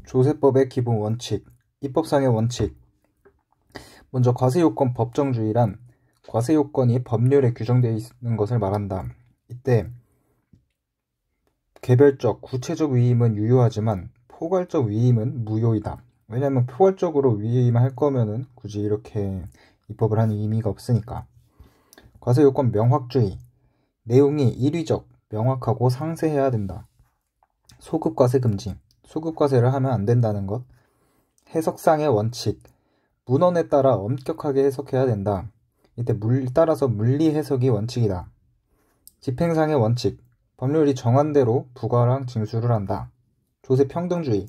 조세법의 기본 원칙, 입법상의 원칙. 먼저 과세요건 법정주의란 과세요건이 법률에 규정되어 있는 것을 말한다. 이때 개별적, 구체적 위임은 유효하지만 포괄적 위임은 무효이다. 왜냐하면 포괄적으로 위임할 거면은 굳이 이렇게 입법을 하는 의미가 없으니까. 과세요건 명확주의. 내용이 일위적, 명확하고 상세해야 된다. 소급과세 금지. 소급과세를 하면 안 된다는 것. 해석상의 원칙. 문헌에 따라 엄격하게 해석해야 된다. 이때 따라서 물리 해석이 원칙이다. 집행상의 원칙. 법률이 정한 대로 부과랑 징수를 한다. 조세평등주의.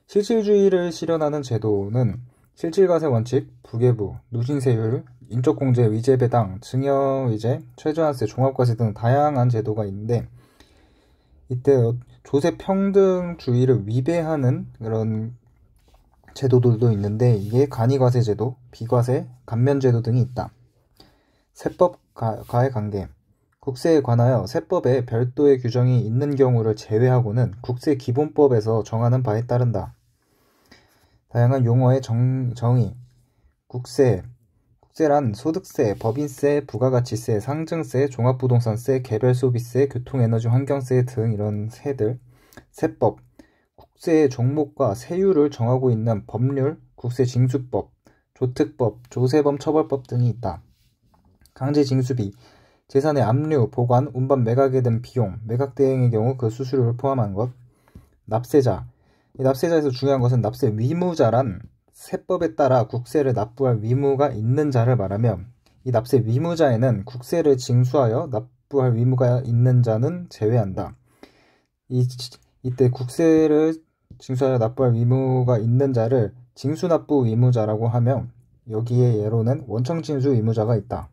실질주의를 실현하는 제도는 실질과세 원칙, 부계부, 누신세율, 인적공제, 위제배당, 증여위제, 최저한세, 종합과세 등 다양한 제도가 있는데 이때 조세평등주의를 위배하는 그런 제도들도 있는데 이게 간이과세 제도, 비과세, 감면제도 등이 있다. 세법과의 관계. 국세에 관하여 세법에 별도의 규정이 있는 경우를 제외하고는 국세기본법에서 정하는 바에 따른다. 다양한 용어의 정의. 국세란 소득세, 법인세, 부가가치세, 상증세, 종합부동산세, 개별소비세, 교통에너지 환경세 등 이런 세들. 세법. 국세의 종목과 세율을 정하고 있는 법률, 국세징수법, 조특법, 조세범처벌법 등이 있다. 강제징수비. 재산의 압류, 보관, 운반, 매각에 든 비용, 매각 대행의 경우 그 수수료를 포함한 것. 납세자. 이 납세자에서 중요한 것은 납세 위무자란 세법에 따라 국세를 납부할 위무가 있는 자를 말하며 이 납세 위무자에는 국세를 징수하여 납부할 위무가 있는 자는 제외한다. 이때 국세를 징수하여 납부할 위무가 있는 자를 징수납부 위무자라고 하며 여기에 예로는 원청징수 위무자가 있다.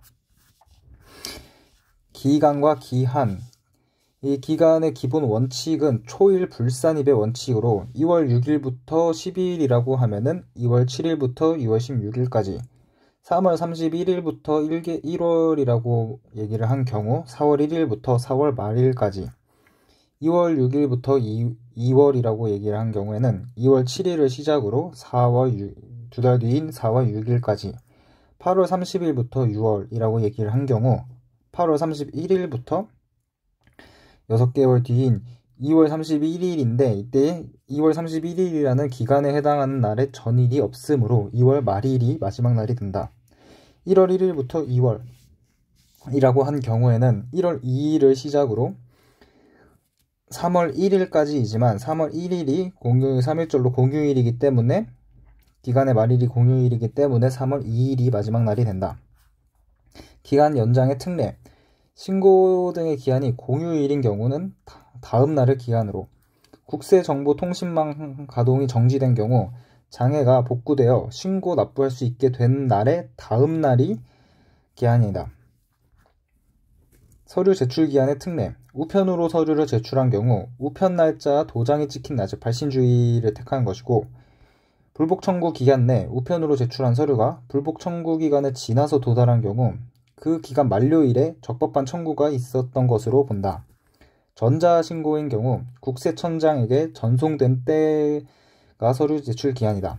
기간과 기한. 이 기간의 기본 원칙은 초일 불산입의 원칙으로 2월 6일부터 12일이라고 하면은 2월 7일부터 6월 16일까지, 3월 31일부터 1월이라고 얘기를 한 경우 4월 1일부터 4월 말일까지, 2월 6일부터 2월이라고 얘기를 한 경우에는 2월 7일을 시작으로 2달 뒤인 4월 6일까지, 8월 30일부터 6월이라고 얘기를 한 경우 8월 31일부터 6개월 뒤인 2월 31일인데 이때 2월 31일이라는 기간에 해당하는 날에 전일이 없으므로 2월 말일이 마지막 날이 된다. 1월 1일부터 2월이라고 한 경우에는 1월 2일을 시작으로 3월 1일까지이지만 3월 1일이 3일절로 공휴일이기 때문에 기간의 말일이 공휴일이기 때문에 3월 2일이 마지막 날이 된다. 기간 연장의 특례. 신고 등의 기한이 공휴일인 경우는 다음 날을 기한으로, 국세정보통신망 가동이 정지된 경우 장애가 복구되어 신고 납부할 수 있게 된 날의 다음 날이 기한이다. 서류 제출 기한의 특례. 우편으로 서류를 제출한 경우 우편 날짜 도장이 찍힌 날, 즉 발신주의를 택하는 것이고, 불복 청구 기간 내 우편으로 제출한 서류가 불복 청구 기간을 지나서 도달한 경우 그 기간 만료일에 적법한 청구가 있었던 것으로 본다. 전자신고인 경우 국세청장에게 전송된 때가 서류 제출 기한이다.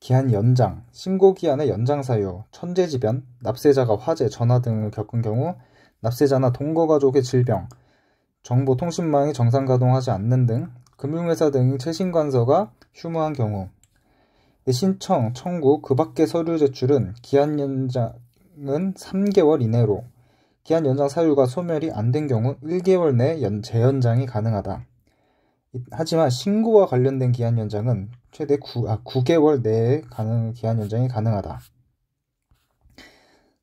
기한 연장. 신고 기한의 연장 사유. 천재지변, 납세자가 화재, 전화 등을 겪은 경우, 납세자나 동거가족의 질병, 정보통신망이 정상 가동하지 않는 등, 금융회사 등 최신관서가 휴무한 경우, 신청, 청구, 그 밖의 서류 제출은 기한 연장은 3개월 이내로, 기한 연장 사유가 소멸이 안 된 경우 1개월 내 재연장이 가능하다. 하지만 신고와 관련된 기한 연장은 최대 9개월 내에 기한 연장이 가능하다.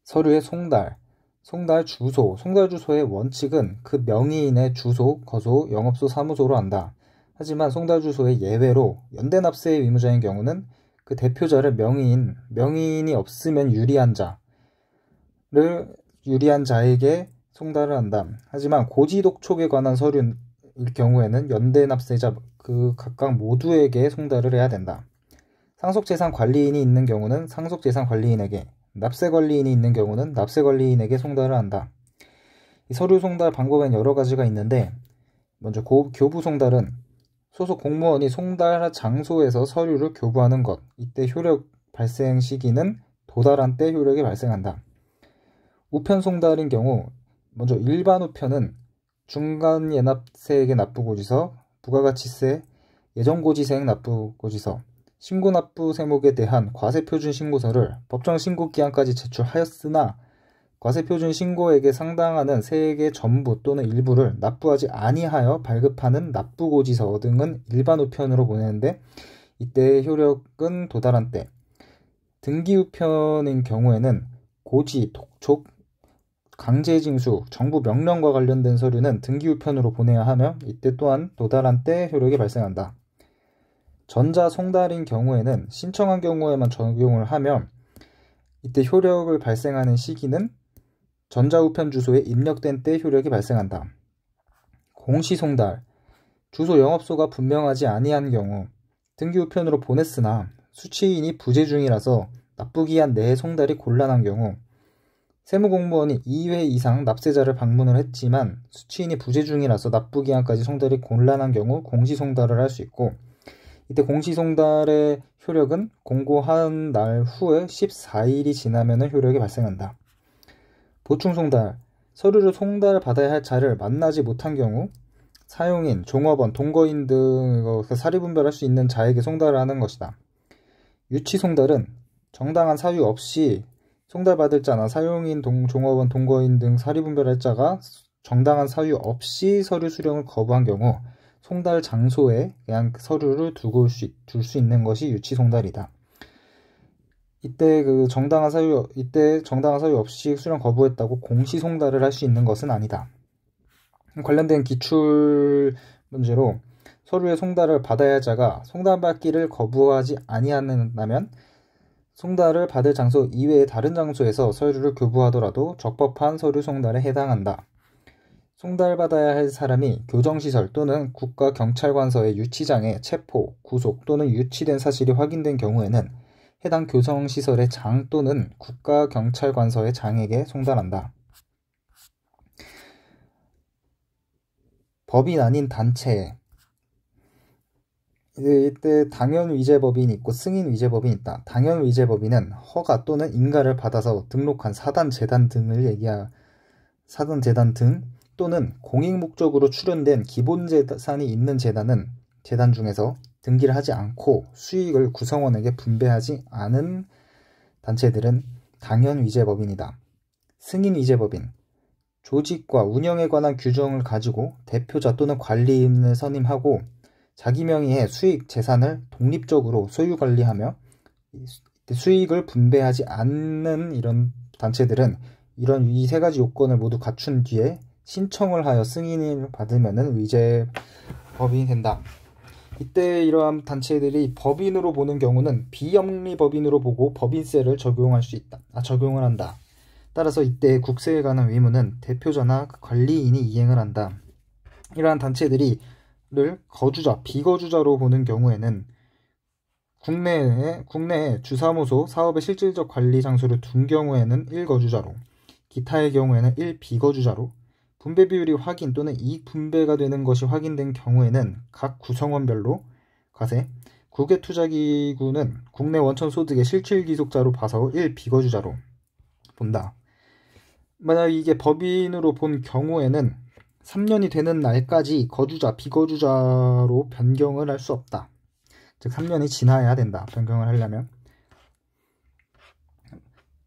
서류의 송달, 송달 주소. 송달 주소의 원칙은 그 명의인의 주소, 거소, 영업소, 사무소로 한다. 하지만 송달 주소의 예외로 연대납세의 의무자인 경우는 그 대표자를 명의인이 없으면 유리한 자에게 송달을 한다. 하지만 고지독촉에 관한 서류일 경우에는 연대납세자 그 각각 모두에게 송달을 해야 된다. 상속재산관리인이 있는 경우는 상속재산관리인에게, 납세관리인이 있는 경우는 납세관리인에게 송달을 한다. 이 서류 송달 방법엔 여러 가지가 있는데, 먼저 교부 송달은 소속 공무원이 송달 장소에서 서류를 교부하는 것. 이때 효력 발생 시기는 도달한 때 효력이 발생한다. 우편 송달인 경우 먼저 일반 우편은 중간 예납세액의 납부고지서, 부가가치세, 예정고지세액 납부고지서, 신고납부 세목에 대한 과세표준 신고서를 법정 신고기한까지 제출하였으나 과세표준 신고액에 상당하는 세액의 전부 또는 일부를 납부하지 아니하여 발급하는 납부고지서 등은 일반 우편으로 보내는데 이때 효력은 도달한 때. 등기우편인 경우에는 고지, 독촉, 강제징수, 정부 명령과 관련된 서류는 등기우편으로 보내야 하며 이때 또한 도달한 때 효력이 발생한다. 전자송달인 경우에는 신청한 경우에만 적용을 하며 이때 효력을 발생하는 시기는 전자우편 주소에 입력된 때 효력이 발생한다. 공시송달, 주소 영업소가 분명하지 아니한 경우 등기우편으로 보냈으나 수취인이 부재 중이라서 납부기한 내에 송달이 곤란한 경우 세무공무원이 2회 이상 납세자를 방문을 했지만 수취인이 부재 중이라서 납부기한까지 송달이 곤란한 경우 공시송달을 할 수 있고 이때 공시송달의 효력은 공고한 날 후에 14일이 지나면 효력이 발생한다. 보충송달, 서류를 송달받아야 할 자를 만나지 못한 경우 사용인, 종업원, 동거인 등 사리분별할 수 있는 자에게 송달을 하는 것이다. 유치송달은 정당한 사유 없이 송달받을 자나 사용인, 종업원, 동거인 등 사리분별할 자가 정당한 사유 없이 서류 수령을 거부한 경우 송달 장소에 그냥 서류를 둘 수 있는 것이 유치송달이다. 이때 정당한 사유 없이 수령 거부했다고 공시송달을 할 수 있는 것은 아니다. 관련된 기출 문제로 서류의 송달을 받아야 할 자가 송달받기를 거부하지 아니한다면 송달을 받을 장소 이외의 다른 장소에서 서류를 교부하더라도 적법한 서류 송달에 해당한다. 송달받아야 할 사람이 교정시설 또는 국가경찰관서의 유치장에 체포, 구속 또는 유치된 사실이 확인된 경우에는 해당 교정시설의 장 또는 국가경찰관서의 장에게 송달한다. 법인 아닌 단체에 이때 당연위재법인이 있고 승인위재법인이 있다. 당연위재법인은 허가 또는 인가를 받아서 등록한 사단, 재단 등 또는 공익목적으로 출연된 기본재산이 있는 재단 중에서 등기를 하지 않고 수익을 구성원에게 분배하지 않은 단체들은 당연위재법인이다. 승인위재법인, 조직과 운영에 관한 규정을 가지고 대표자 또는 관리인을 선임하고 자기 명의의 수익 재산을 독립적으로 소유 관리하며 수익을 분배하지 않는 이런 단체들은 이 세 가지 요건을 모두 갖춘 뒤에 신청을 하여 승인을 받으면 위재법인이 된다. 이때 이러한 단체들이 법인으로 보는 경우는 비영리법인으로 보고 법인세를 적용을 한다. 따라서 이때 국세에 관한 의무는 대표자나 관리인이 이행을 한다. 이러한 단체들을 거주자, 비거주자로 보는 경우에는 국내에 주사무소, 사업의 실질적 관리 장소를 둔 경우에는 1거주자로, 기타의 경우에는 1비거주자로, 분배 비율이 확인 또는 이익 분배가 되는 것이 확인된 경우에는 각 구성원별로 과세, 국외투자기구는 국내 원천 소득의 실질 귀속자로 봐서 1비거주자로 본다. 만약 이게 법인으로 본 경우에는 3년이 되는 날까지 거주자, 비거주자로 변경을 할 수 없다. 즉 3년이 지나야 된다. 변경을 하려면.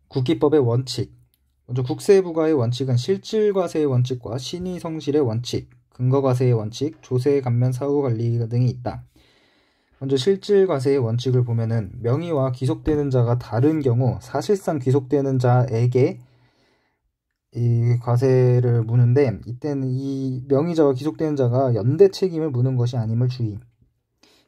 국기법의 원칙. 먼저 국세부과의 원칙은 실질과세의 원칙과 신의성실의 원칙, 근거과세의 원칙, 조세감면 사후관리 등이 있다. 먼저 실질과세의 원칙을 보면은 명의와 귀속되는 자가 다른 경우 사실상 귀속되는 자에게 이 과세를 무는데 이때는 이 명의자와 귀속되는 자가 연대 책임을 무는 것이 아님을 주의.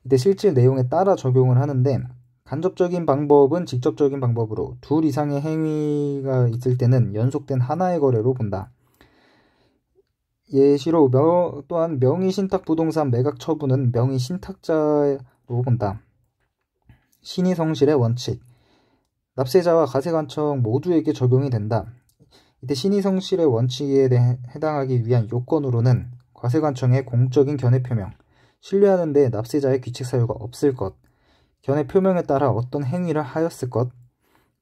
이때 실질 내용에 따라 적용을 하는데 간접적인 방법은 직접적인 방법으로 둘 이상의 행위가 있을 때는 연속된 하나의 거래로 본다. 예시로 또한 명의신탁부동산 매각 처분은 명의신탁자로 본다. 신의성실의 원칙. 납세자와 과세관청 모두에게 적용이 된다. 이때 신의성실의 원칙에 해당하기 위한 요건으로는 과세관청의 공적인 견해 표명, 신뢰하는 데 납세자의 귀책 사유가 없을 것, 견해 표명에 따라 어떤 행위를 하였을 것,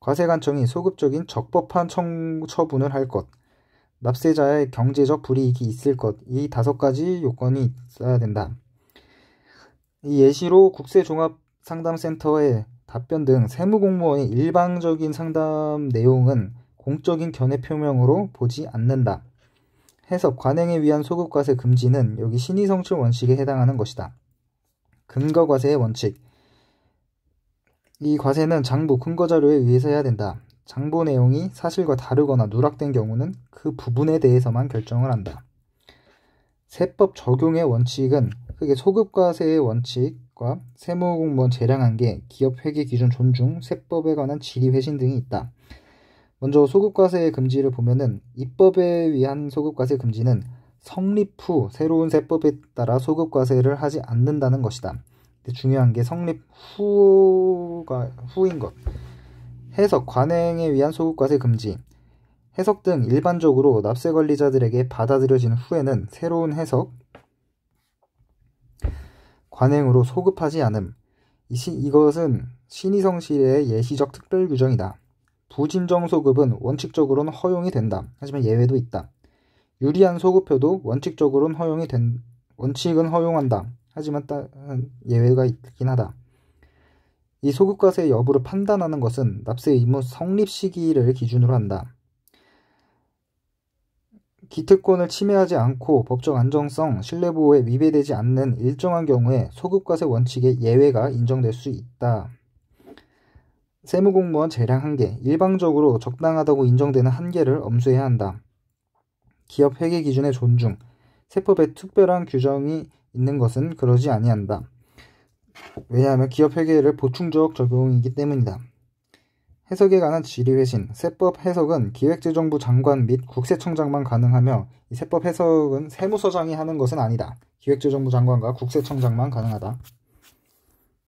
과세관청이 소급적인 적법한 처분을 할 것, 납세자의 경제적 불이익이 있을 것, 이 5가지 요건이 있어야 된다. 이 예시로 국세종합상담센터의 답변 등 세무공무원의 일방적인 상담 내용은 공적인 견해 표명으로 보지 않는다. 해석, 관행에 의한 소급과세 금지는 여기 신의성실 원칙에 해당하는 것이다. 근거과세의 원칙, 이 과세는 장부, 근거자료에 의해서 해야 된다. 장부 내용이 사실과 다르거나 누락된 경우는 그 부분에 대해서만 결정을 한다. 세법 적용의 원칙은 크게 소급과세의 원칙과 세무공무원 재량한계, 기업회계 기준 존중, 세법에 관한 질의 회신 등이 있다. 먼저 소급과세의 금지를 보면은 입법에 의한 소급과세 금지는 성립 후 새로운 세법에 따라 소급과세를 하지 않는다는 것이다. 중요한 게 성립 후인 것. 해석, 관행에 의한 소급과세 금지. 해석 등 일반적으로 납세 관리자들에게 받아들여진 후에는 새로운 해석, 관행으로 소급하지 않음. 이것은 신의성실의 예시적 특별 규정이다. 부진정 소급은 원칙적으로는 허용이 된다. 하지만 예외도 있다. 유리한 소급표도 원칙은 허용한다. 하지만 예외가 있긴 하다. 이 소급과세의 여부를 판단하는 것은 납세 의무 성립 시기를 기준으로 한다. 기특권을 침해하지 않고 법적 안정성, 신뢰보호에 위배되지 않는 일정한 경우에 소급과세 원칙의 예외가 인정될 수 있다. 세무공무원 재량 한계, 일방적으로 적당하다고 인정되는 한계를 엄수해야 한다. 기업 회계 기준의 존중, 세법에 특별한 규정이 있는 것은 그러지 아니한다. 왜냐하면 기업 회계를 보충적 적용이기 때문이다. 해석에 관한 질의회신, 세법 해석은 기획재정부 장관 및 국세청장만 가능하며 이 세법 해석은 세무서장이 하는 것은 아니다. 기획재정부 장관과 국세청장만 가능하다.